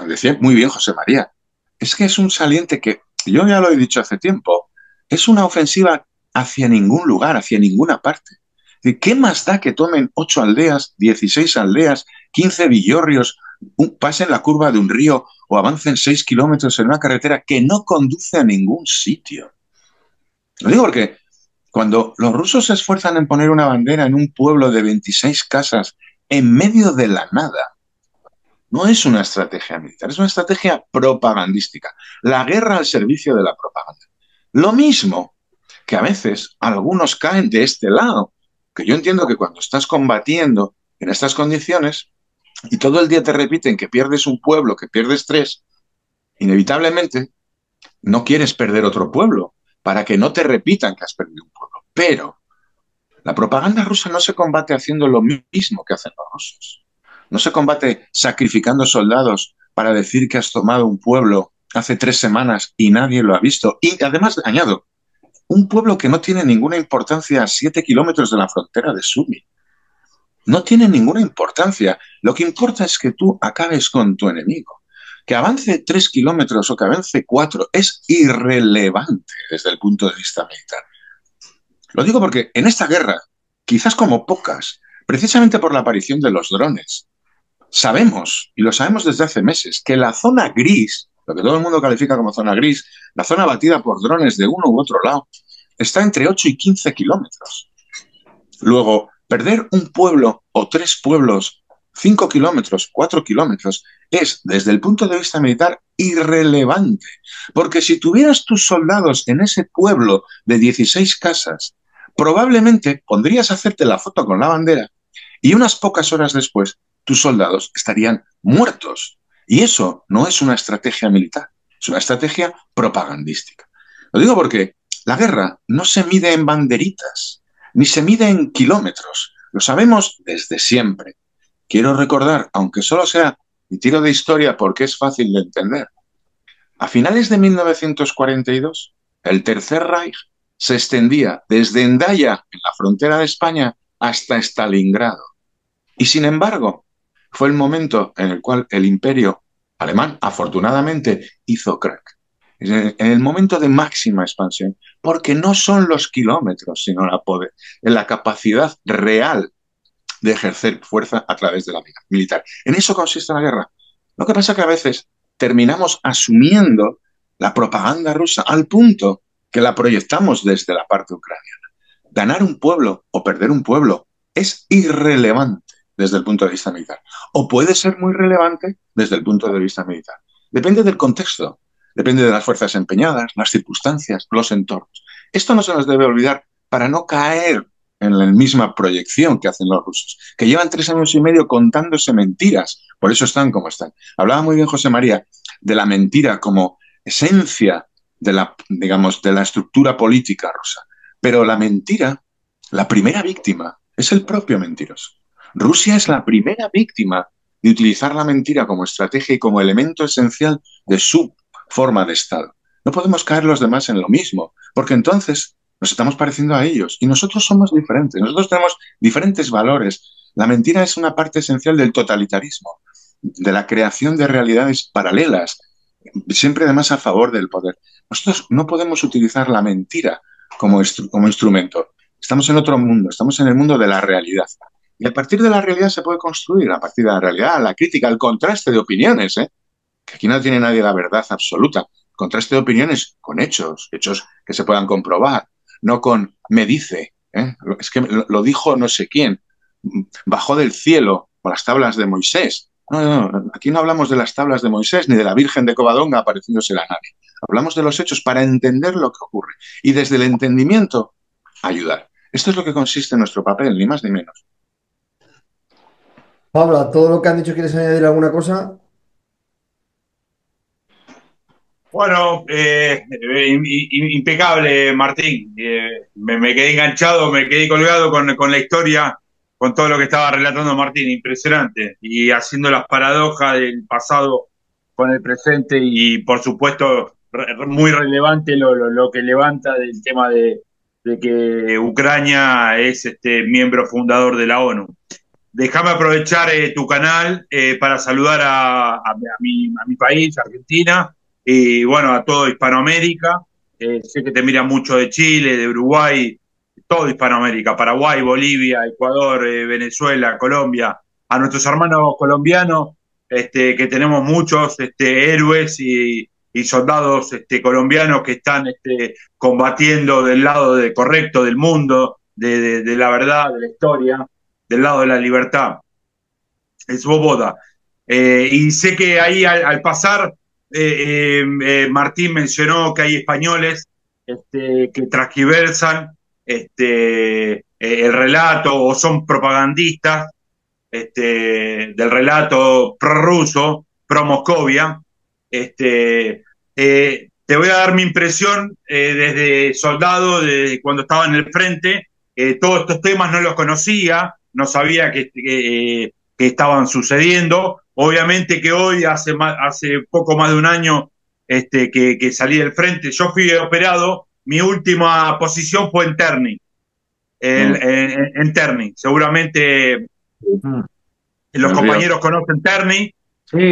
Speaker 3: decía muy bien José María, es que es un saliente que, yo ya lo he dicho hace tiempo, es una ofensiva hacia ningún lugar, hacia ninguna parte. ¿Qué más da que tomen 8 aldeas, 16 aldeas, 15 villorrios, pasen la curva de un río o avancen 6 kilómetros en una carretera que no conduce a ningún sitio? Lo digo porque cuando los rusos se esfuerzan en poner una bandera en un pueblo de 26 casas en medio de la nada, no es una estrategia militar, es una estrategia propagandística. La guerra al servicio de la propaganda. Lo mismo que a veces algunos caen de este lado, que yo entiendo que cuando estás combatiendo en estas condiciones y todo el día te repiten que pierdes un pueblo, que pierdes 3, inevitablemente no quieres perder otro pueblo para que no te repitan que has perdido un pueblo. Pero la propaganda rusa no se combate haciendo lo mismo que hacen los rusos. No se combate sacrificando soldados para decir que has tomado un pueblo hace 3 semanas y nadie lo ha visto. Y además, añado, un pueblo que no tiene ninguna importancia a 7 kilómetros de la frontera de Sumy. No tiene ninguna importancia. Lo que importa es que tú acabes con tu enemigo. Que avance 3 kilómetros o que avance 4 es irrelevante desde el punto de vista militar. Lo digo porque en esta guerra, quizás como pocas, precisamente por la aparición de los drones, sabemos, y lo sabemos desde hace meses, que la zona gris, lo que todo el mundo califica como zona gris, la zona batida por drones de uno u otro lado, está entre 8 y 15 kilómetros. Luego, perder un pueblo o 3 pueblos, 5 kilómetros, 4 kilómetros, es, desde el punto de vista militar, irrelevante. Porque si tuvieras tus soldados en ese pueblo de 16 casas, probablemente podrías hacerte la foto con la bandera y unas pocas horas después tus soldados estarían muertos. Y eso no es una estrategia militar. Es una estrategia propagandística. Lo digo porque la guerra no se mide en banderitas, ni se mide en kilómetros. Lo sabemos desde siempre. Quiero recordar, aunque solo sea y tiro de historia porque es fácil de entender, a finales de 1942, el Tercer Reich se extendía desde Hendaya, en la frontera de España, hasta Stalingrado. Y sin embargo, fue el momento en el cual el imperio alemán, afortunadamente, hizo crack. En el momento de máxima expansión, porque no son los kilómetros, sino la capacidad real de ejercer fuerza a través de la vida militar. En eso consiste la guerra. Lo que pasa es que a veces terminamos asumiendo la propaganda rusa al punto que la proyectamos desde la parte ucraniana. Ganar un pueblo o perder un pueblo es irrelevante desde el punto de vista militar. O puede ser muy relevante desde el punto de vista militar. Depende del contexto, depende de las fuerzas empeñadas, las circunstancias, los entornos. Esto no se nos debe olvidar para no caer en la misma proyección que hacen los rusos, que llevan 3 años y medio contándose mentiras, por eso están como están. Hablaba muy bien José María de la mentira como esencia de la, digamos, de la estructura política rusa, pero la mentira, la primera víctima, es el propio mentiroso. Rusia es la primera víctima de utilizar la mentira como estrategia y como elemento esencial de su forma de Estado. No podemos caer los demás en lo mismo, porque entonces nos estamos pareciendo a ellos y nosotros somos diferentes, nosotros tenemos diferentes valores. La mentira es una parte esencial del totalitarismo, de la creación de realidades paralelas, siempre además a favor del poder. Nosotros no podemos utilizar la mentira como instrumento. Estamos en otro mundo, estamos en el mundo de la realidad. Y a partir de la realidad se puede construir, a partir de la realidad, la crítica, el contraste de opiniones, que aquí no tiene nadie la verdad absoluta. Contraste de opiniones con hechos, hechos que se puedan comprobar, no con me dice, es que lo dijo no sé quién, bajó del cielo con las tablas de Moisés. No, aquí no hablamos de las tablas de Moisés ni de la Virgen de Covadonga apareciéndose la nave. Hablamos de los hechos para entender lo que ocurre y desde el entendimiento ayudar. Esto es lo que consiste en nuestro papel, ni más ni menos.
Speaker 1: Pablo, a todo lo que han dicho, ¿quieres añadir alguna cosa?
Speaker 2: Bueno, impecable, Martín. Me quedé enganchado, me quedé colgado con la historia, con todo lo que estaba relatando Martín. Impresionante. Y haciendo las paradojas del pasado con el presente y, por supuesto, muy relevante lo que levanta del tema de que Ucrania es miembro fundador de la ONU. Déjame aprovechar tu canal para saludar a mi país, Argentina, y bueno, a todo Hispanoamérica. Sé que te mira mucho de Chile, de Uruguay, todo Hispanoamérica, Paraguay, Bolivia, Ecuador, Venezuela, Colombia, a nuestros hermanos colombianos, que tenemos muchos héroes y soldados colombianos que están combatiendo del lado correcto del mundo, de la verdad, de la historia, del lado de la libertad, es Svoboda. Y sé que ahí al pasar, Martín mencionó que hay españoles que transgiversan el relato o son propagandistas del relato prorruso, pro-Moscovia. Te voy a dar mi impresión desde soldado, desde cuando estaba en el frente. Todos estos temas no los conocía, no sabía que estaban sucediendo. Obviamente que hoy, hace poco más de un año que salí del frente, yo fui operado, mi última posición fue en Terni. En Terni, seguramente los compañeros conocen Terni,
Speaker 4: Sí.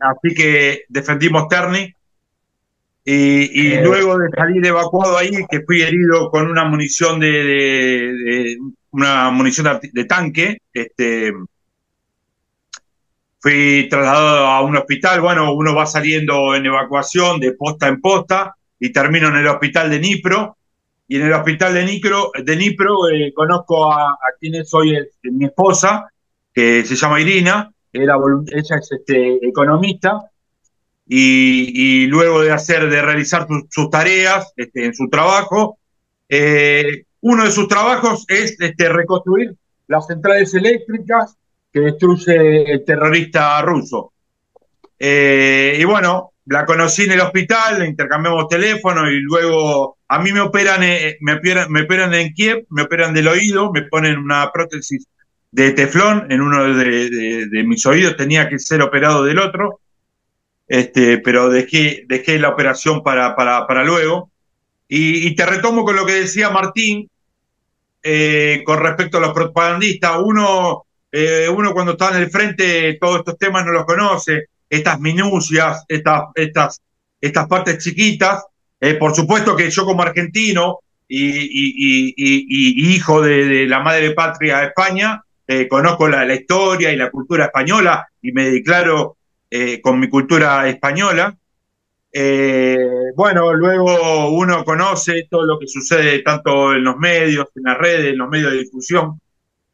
Speaker 2: así que defendimos Terni. Y luego de salir evacuado ahí, que fui herido con una munición una munición de tanque, fui trasladado a un hospital. Bueno, uno va saliendo en evacuación de posta en posta y termino en el hospital de Dnipro. Y en el hospital de Dnipro conozco a quien es hoy mi esposa, que se llama Irina. Ella es economista. Y luego de realizar sus tareas en su trabajo, uno de sus trabajos es reconstruir las centrales eléctricas que destruye el terrorista ruso. Y bueno, la conocí en el hospital, intercambiamos teléfono y luego a mí me operan en Kiev, me operan del oído, me ponen una prótesis de teflón en uno de mis oídos, tenía que ser operado del otro, pero dejé la operación para luego. Y te retomo con lo que decía Martín, con respecto a los propagandistas. Uno cuando está en el frente, todos estos temas no los conoce, estas minucias, estas partes chiquitas. Por supuesto que yo como argentino y hijo de la madre patria de España, conozco la historia y la cultura española y me declaro con mi cultura española. Bueno, luego uno conoce todo lo que sucede tanto en los medios, en las redes, en los medios de difusión.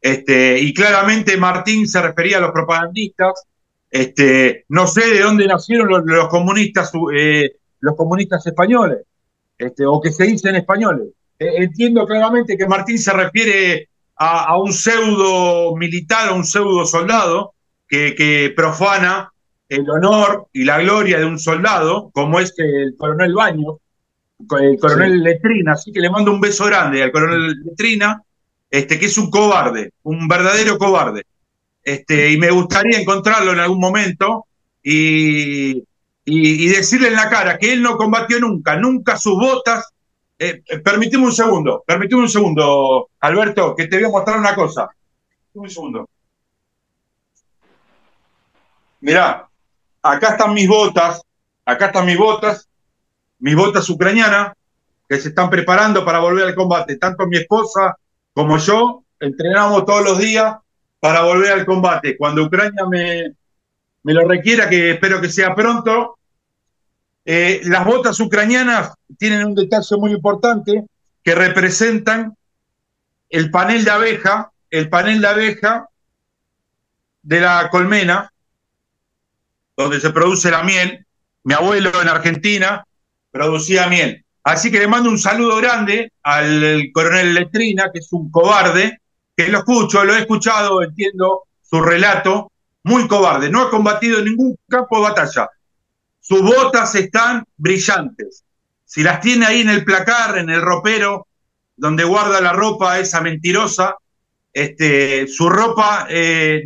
Speaker 2: Y claramente Martín se refería a los propagandistas. No sé de dónde nacieron los comunistas españoles, o que se dicen españoles. Entiendo claramente que Martín se refiere a un pseudo militar, a un pseudo soldado que profana el honor y la gloria de un soldado, como es el coronel Baños, el coronel
Speaker 4: Sí.
Speaker 2: Letrina. Así que le mando un beso grande al coronel Letrina, que es un cobarde, un verdadero cobarde. Y me gustaría encontrarlo en algún momento y decirle en la cara que él no combatió nunca, nunca sus botas. Permitime un segundo, Alberto, que te voy a mostrar una cosa. Un segundo. Mirá, acá están mis botas ucranianas, que se están preparando para volver al combate. Tanto mi esposa como yo entrenamos todos los días para volver al combate. Cuando Ucrania me lo requiera, que espero que sea pronto. Las botas ucranianas tienen un detalle muy importante, que representan el panel de abeja de la colmena, donde se produce la miel. Mi abuelo en Argentina producía miel. Así que le mando un saludo grande al coronel Letrina, que es un cobarde, que lo he escuchado, entiendo su relato, muy cobarde. No ha combatido en ningún campo de batalla. Sus botas están brillantes. Si las tiene ahí en el placar, en el ropero, donde guarda la ropa esa mentirosa, su ropa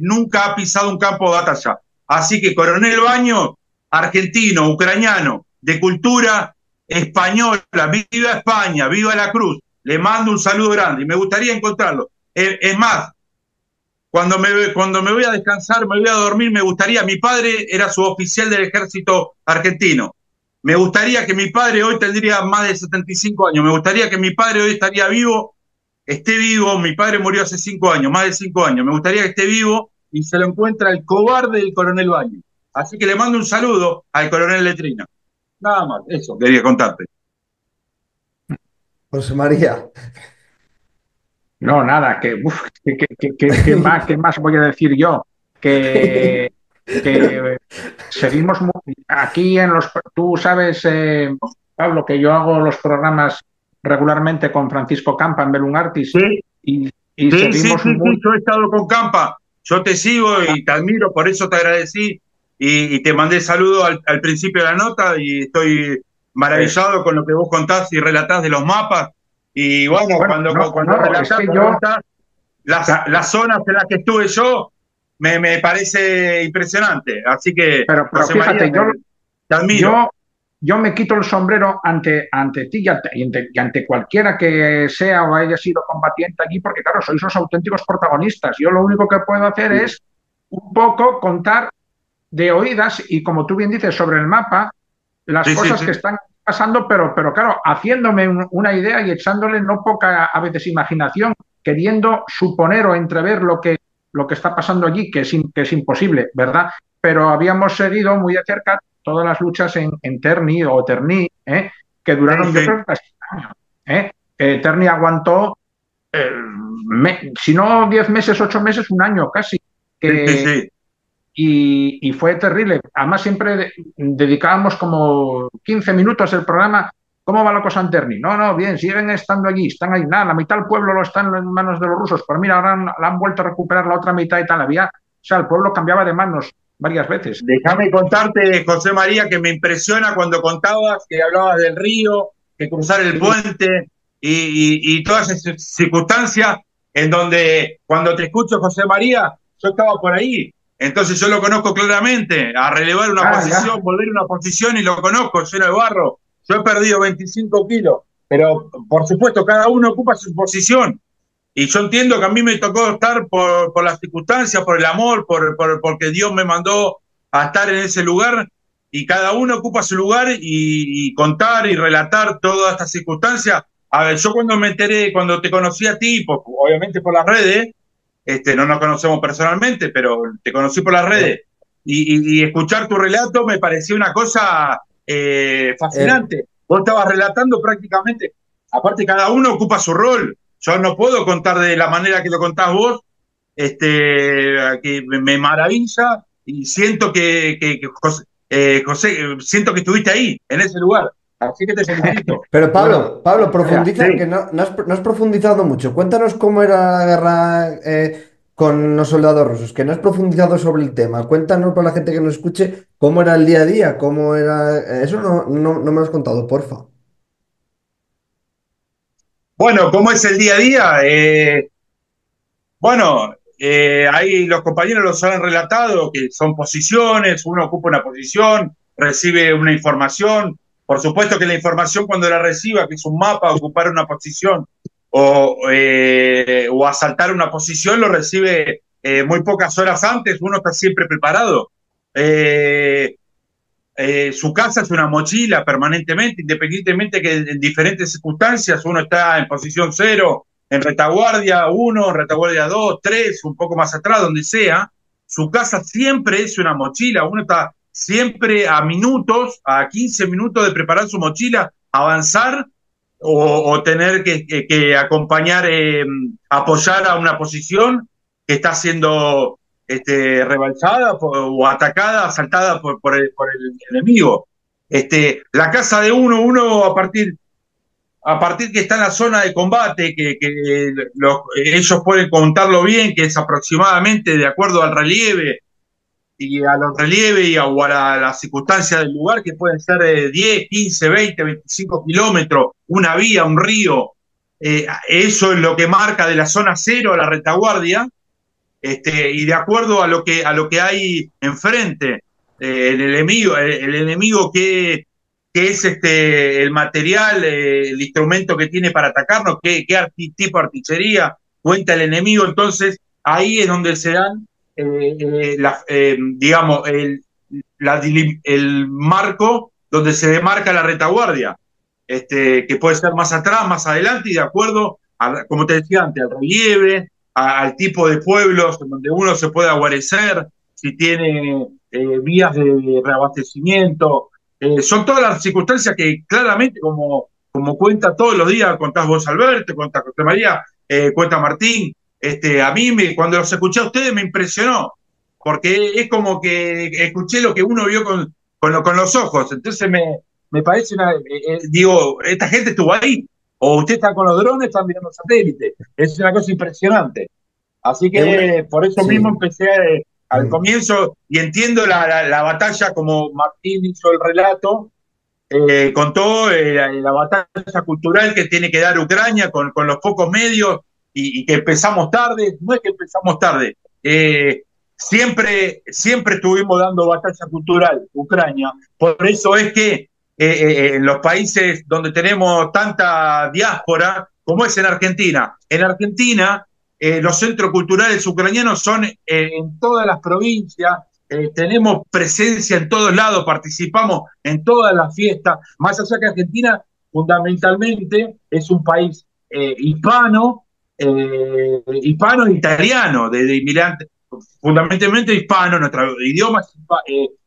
Speaker 2: nunca ha pisado un campo de batalla. Así que Coronel Baños, argentino, ucraniano, de cultura española, viva España, viva la cruz, le mando un saludo grande y me gustaría encontrarlo. Es más, cuando me voy a descansar, me voy a dormir, me gustaría, mi padre era suboficial del ejército argentino, me gustaría que mi padre hoy tendría más de 75 años, me gustaría que mi padre hoy estaría vivo, esté vivo. Mi padre murió hace 5 años, más de 5 años, me gustaría que esté vivo y se lo encuentra el cobarde del coronel Baños. Así que le mando un saludo al coronel Letrina. Nada más, eso quería contarte.
Speaker 1: José María.
Speaker 4: No, nada, qué más voy a decir yo? Que, que seguimos aquí en los... Tú sabes, Pablo, que yo hago los programas regularmente con Francisco Campa en Belungartis
Speaker 2: Sí,
Speaker 4: y seguimos
Speaker 2: sí,
Speaker 4: muy...
Speaker 2: yo he estado con Campa, yo te sigo y te admiro, por eso te agradecí y te mandé saludo al principio de la nota y estoy maravillado con lo que vos contás y relatás de los mapas. Y bueno,
Speaker 4: Bueno,
Speaker 2: cuando
Speaker 4: es
Speaker 2: relatás,
Speaker 4: que yo...
Speaker 2: las zonas en las que estuve yo, me parece impresionante. Así que,
Speaker 4: Pero
Speaker 2: José María,
Speaker 4: fíjate,
Speaker 2: te admiro.
Speaker 4: yo me quito el sombrero ante ti y ante cualquiera que sea o haya sido combatiente aquí, porque claro, sois los auténticos protagonistas. Yo lo único que puedo hacer es un poco contar de oídas y, como tú bien dices, sobre el mapa, las
Speaker 2: Sí, sí,
Speaker 4: cosas
Speaker 2: sí.
Speaker 4: que están pasando, pero claro, haciéndome una idea y echándole no poca a veces imaginación, queriendo suponer o entrever lo que está pasando allí, que es imposible, ¿verdad? Pero habíamos seguido muy de cerca todas las luchas en Terni o Terni, que duraron, yo
Speaker 2: Sí,
Speaker 4: creo que casi un año. Terni aguantó, si no 10 meses, 8 meses, un año casi.
Speaker 2: sí, sí,
Speaker 4: Que,
Speaker 2: sí.
Speaker 4: y fue terrible. Además, siempre dedicábamos como 15 minutos del programa. ¿Cómo va la cosa en Terni? No, bien, siguen estando allí, están ahí. Nada, la mitad del pueblo lo está en manos de los rusos. Pero mira, ahora la han vuelto a recuperar la otra mitad y tal. O sea, el pueblo cambiaba de manos. varias veces.
Speaker 2: Déjame contarte, José María, que me impresiona cuando contabas que hablabas del río, que cruzar el
Speaker 4: Sí,
Speaker 2: puente y todas esas circunstancias en donde cuando te escucho, José María, yo estaba por ahí. Entonces yo lo conozco claramente, a relevar una posición,
Speaker 4: ya.
Speaker 2: volver a una posición y lo conozco, lleno de barro. Yo he perdido 25 kilos, pero por supuesto cada uno ocupa su posición. Y yo entiendo que a mí me tocó estar por las circunstancias, por el amor, porque Dios me mandó a estar en ese lugar y cada uno ocupa su lugar y contar y relatar todas estas circunstancias. A ver, yo cuando me enteré, cuando te conocí a ti, obviamente por las redes, no nos conocemos personalmente, pero te conocí por las redes y escuchar tu relato me pareció una cosa
Speaker 1: Eh,
Speaker 2: fascinante. Vos estabas relatando prácticamente, aparte cada uno ocupa su rol. Yo no puedo contar de la manera que lo contás vos, que me maravilla y siento que José, siento que estuviste ahí, en ese lugar. Así que te felicito.
Speaker 1: pero
Speaker 4: Bueno,
Speaker 1: Pablo, profundiza, que
Speaker 2: Sí.
Speaker 1: no has profundizado mucho. Cuéntanos cómo era la guerra con los soldados rusos, que no has profundizado sobre el tema. Cuéntanos para la gente que nos escuche cómo era el día a día, cómo era... Eso no me lo has contado, porfa.
Speaker 2: Bueno, ¿cómo es el día a día? Bueno, ahí los compañeros los han relatado, que son posiciones, uno ocupa una posición, recibe una información. Por supuesto que la información cuando la reciba, que es un mapa, ocupar una posición o asaltar una posición, lo recibe muy pocas horas antes, uno está siempre preparado. Eh, su casa es una mochila permanentemente, independientemente que en diferentes circunstancias uno está en posición cero, en retaguardia uno, en retaguardia dos, tres, un poco más atrás, donde sea. Su casa siempre es una mochila, uno está siempre a minutos, a 15 minutos de preparar su mochila, avanzar o tener que acompañar, apoyar a una posición que está siendo rebalsada o atacada, asaltada por el enemigo. La casa de uno a partir que está en la zona de combate, ellos pueden contarlo bien, que es aproximadamente de acuerdo al relieve y a los relieves o a la circunstancia del lugar, que pueden ser 10, 15, 20, 25 kilómetros, una vía, un río. Eso es lo que marca de la zona cero a la retaguardia, y de acuerdo a lo que hay enfrente, el enemigo que es el material, el instrumento que tiene para atacarnos, tipo de artillería cuenta el enemigo, entonces ahí es donde se dan, digamos, el marco donde se demarca la retaguardia, que puede ser más atrás, más adelante, y de acuerdo, como te decía antes, al relieve, al tipo de pueblos en donde uno se puede guarecer, si tiene vías de reabastecimiento. Son todas las circunstancias que claramente, como cuenta todos los días, contás vos, Alberto, contás José María, cuenta Martín, a mí cuando los escuché a ustedes me impresionó, porque es como que escuché lo que uno vio con los ojos, entonces me parece digo, esta gente estuvo ahí, o usted está con los drones, están mirando satélites, es una cosa impresionante. Así que por eso mismo
Speaker 1: Sí.
Speaker 2: empecé al comienzo y entiendo la batalla como Martín hizo el relato, contó la batalla cultural que tiene que dar Ucrania con los pocos medios y que empezamos tarde, no es que empezamos tarde, siempre estuvimos dando batalla cultural, Ucrania, por eso es que en los países donde tenemos tanta diáspora, como es en Argentina los centros culturales ucranianos son en todas las provincias, tenemos presencia en todos lados, participamos en todas las fiestas, más allá que Argentina fundamentalmente es un país hispano e italiano, de inmigrantes, fundamentalmente hispano, nuestro idioma es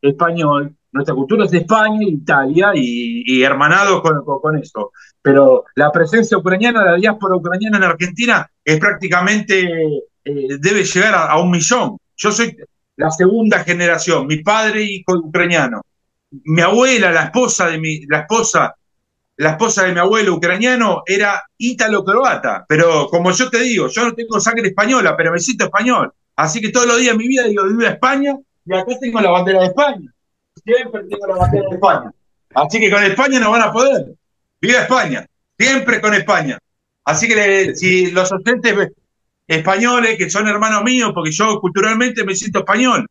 Speaker 2: español, nuestra cultura es de España, Italia y hermanado con eso. Pero la presencia ucraniana, la diáspora ucraniana en Argentina es prácticamente, debe llegar a 1 millón. Yo soy la segunda generación, mi padre hijo ucraniano, mi abuela, la esposa de mi abuelo ucraniano era ítalo-croata, pero como yo te digo, yo no tengo sangre española, pero me siento español. Así que todos los días de mi vida digo, viva España, y acá tengo la bandera de España. Siempre tengo la bandera de España. Así que con España no van a poder. ¡Viva España! Siempre con España. Así que si los oyentes españoles, que son hermanos míos, porque yo culturalmente me siento español,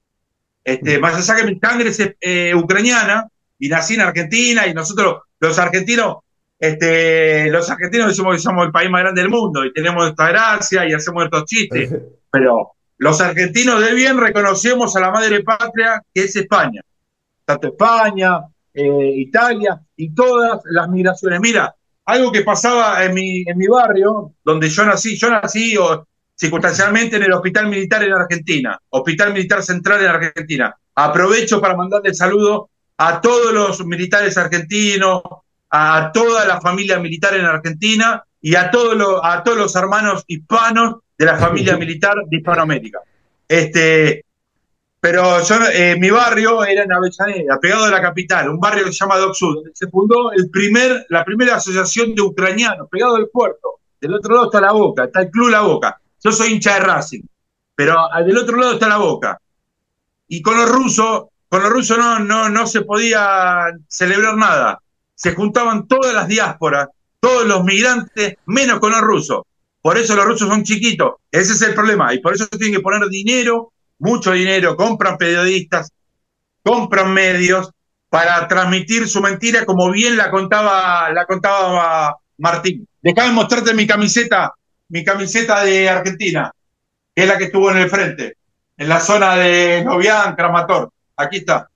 Speaker 2: más allá que mi sangre es ucraniana y nací en Argentina y nosotros los argentinos decimos que somos el país más grande del mundo y tenemos esta gracia y hacemos estos chistes, pero los argentinos de bien reconocemos a la madre patria que es España, tanto España, Italia y todas las migraciones. Mira, algo que pasaba en mi barrio, donde yo nací circunstancialmente en el Hospital Militar en Argentina, Hospital Militar Central en Argentina. Aprovecho para mandarle saludos a todos los militares argentinos, a toda la familia militar en Argentina y a todos los hermanos hispanos de la familia militar de Hispanoamérica. Pero mi barrio era en Avellaneda, pegado a la capital, un barrio que se llama Dock Sud, donde se fundó la primera asociación de ucranianos, pegado al puerto. Del otro lado está La Boca, está el Club La Boca. Yo soy hincha de Racing, pero del otro lado está La Boca. Y con los rusos no se podía celebrar nada. Se juntaban todas las diásporas, todos los migrantes, menos con los rusos. Por eso los rusos son chiquitos. Ese es el problema. Y por eso tienen que poner dinero, mucho dinero, compran periodistas, compran medios para transmitir su mentira como bien la contaba Martín. Déjame mostrarte mi camiseta de Argentina, que es la que estuvo en el frente, en la zona de Novián, Kramatorsk. Aquí está.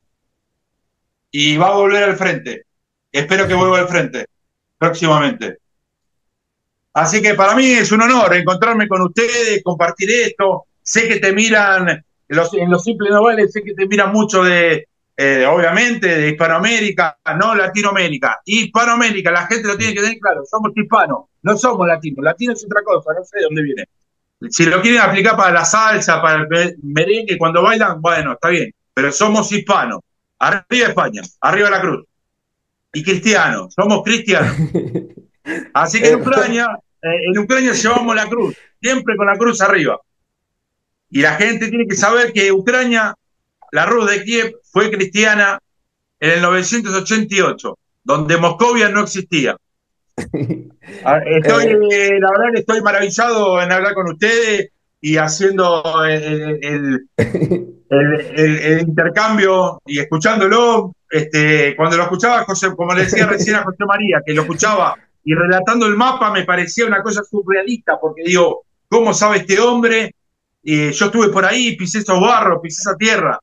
Speaker 2: Y va a volver al frente. Espero que vuelva al frente próximamente. Así que para mí es un honor encontrarme con ustedes, compartir esto. Sé que te miran, en los simples novales, sé que te miran mucho obviamente, de Hispanoamérica, no Latinoamérica. Hispanoamérica, la gente lo tiene que tener claro, somos hispanos, no somos latinos. Latino es otra cosa, no sé de dónde viene. Si lo quieren aplicar para la salsa, para el merengue, cuando bailan, bueno, está bien. Pero somos hispanos. Arriba España, arriba la cruz. Y cristianos, somos cristianos. Así que en Ucrania llevamos la cruz, siempre con la cruz arriba. Y la gente tiene que saber que Ucrania, la Rus de Kiev, fue cristiana en el 988, donde Moscovia no existía. La verdad que estoy maravillado en hablar con ustedes y haciendo el intercambio y escuchándolo. Cuando lo escuchaba, como le decía recién a José María, que lo escuchaba y relatando el mapa me parecía una cosa surrealista, porque digo, ¿cómo sabe este hombre? Yo estuve por ahí, pisé esos barros, pisé esa tierra,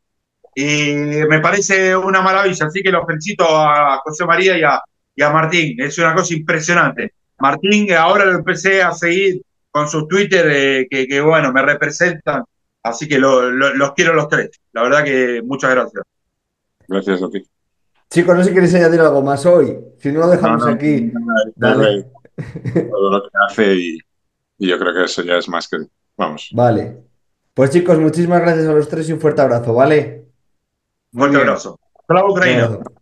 Speaker 2: y me parece una maravilla. Así que los felicito a José María y a Martín, es una cosa impresionante. Martín, ahora lo empecé a seguir con sus Twitter, que bueno, me representan, así que los quiero los tres. La verdad que muchas gracias.
Speaker 3: Gracias a ti.
Speaker 1: Chicos, no sé si queréis añadir algo más hoy. Si no, lo
Speaker 3: No,
Speaker 1: dejamos
Speaker 3: no,
Speaker 1: aquí.
Speaker 3: no,
Speaker 1: Vale.
Speaker 3: todo lo que hace y yo creo que eso ya es más que, vamos.
Speaker 1: Vale. Pues chicos, muchísimas gracias a los tres y un fuerte abrazo, ¿vale?
Speaker 4: Muy
Speaker 2: Fuerte
Speaker 4: bien.
Speaker 2: abrazo. Hasta la
Speaker 1: Un
Speaker 2: Ucrania.
Speaker 1: abrazo.